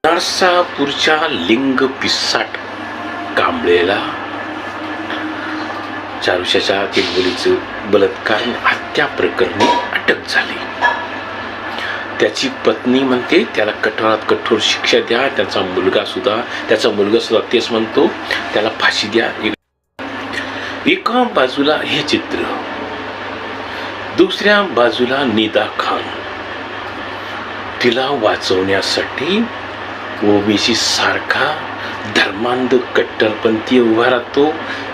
नरसापूरच्या लिंग पिसाट कांबळेला 4 वर्षाच्या मुलीचं बलात्कार हत्या प्रकरणी अटक झाली. त्याची पत्नी म्हणते त्याला कठोरात कठोर शिक्षा द्या. त्याचा मुलगा सुद्धा तेच म्हणतो त्याला फाशी द्या. एका बाजूला हे चित्र, दुसऱ्या बाजूला निदा खान. तिला वाचवण्यासाठी ओबीसी सारखा धर्मांध कट्टरपंथी उभा राहतो.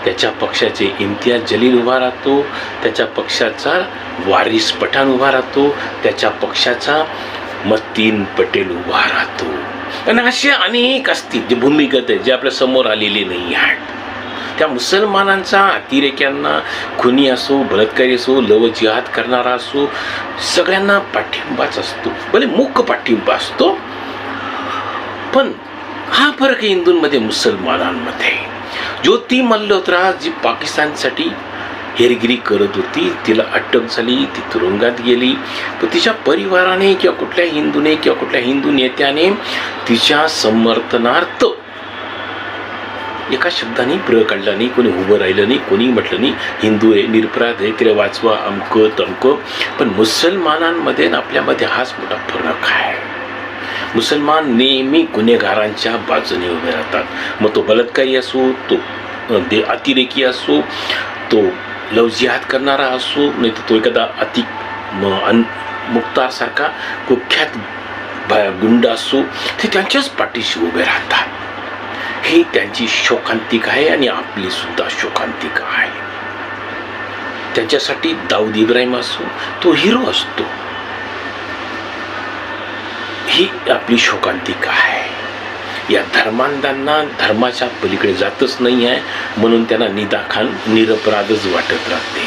त्याच्या पक्षाचे इम्तियाज जलील उभा राहतो. त्याच्या पक्षाचा वारिस पठाण उभा राहतो. त्याच्या पक्षाचा मतीन पटेल उभा राहतो. आणि असे अनेक असतील जे भूमिगत आहेत, जे आपल्या समोर आलेले नाही आहेत. त्या मुसलमानांचा अतिरेक्यांना, खुनी असो, बलात्कारी असो, लव जिहाद करणारा असो, सगळ्यांना पाठिंबाच असतो. भले मूक पाठिंबा असतो, पण हा फरक आहे हिंदूंमध्ये मुसलमानांमध्ये. ज्योती मल्होत्रा जी पाकिस्तानसाठी हेरगिरी करत होती, तिला अटक झाली, ती तुरुंगात गेली. पण तिच्या परिवाराने किंवा कुठल्या हिंदूने किंवा कुठल्या हिंदू नेत्याने तिच्या समर्थनार्थ एका शब्दाने प्र काढला नाही. कोणी उभं राहिलं नाही, कोणी म्हटलं नाही हिंदू आहे, निरपराध आहे, तिला वाचवा, अमकं तमकं. पण मुसलमानांमध्ये आपल्यामध्ये हाच मोठा फरक आहे. मुसलमान नेहमी गुन्हेगारांच्या बाजूने उभे राहतात. मग तो बलात्कारी असो, तो अतिरेकी असो, तो लव जिहाद करणारा असो, नाही तर तो एखादा मुख्तार सारखा कुख्यात गुंड असो, ते त्यांच्याच पाठीशी उभे राहतात. ही त्यांची शोकांतिक आहे आणि आपली सुद्धा शोकांतिक आहे. त्यांच्यासाठी दाऊद इब्राहिम असो, तो हिरो असतो. ही आपली शोकांतिका आहे. या धर्मांधांना धर्माच्या पलीकडे जातच नाही आहे, म्हणून त्यांना निदा खान निरपराधच वाटत राहते.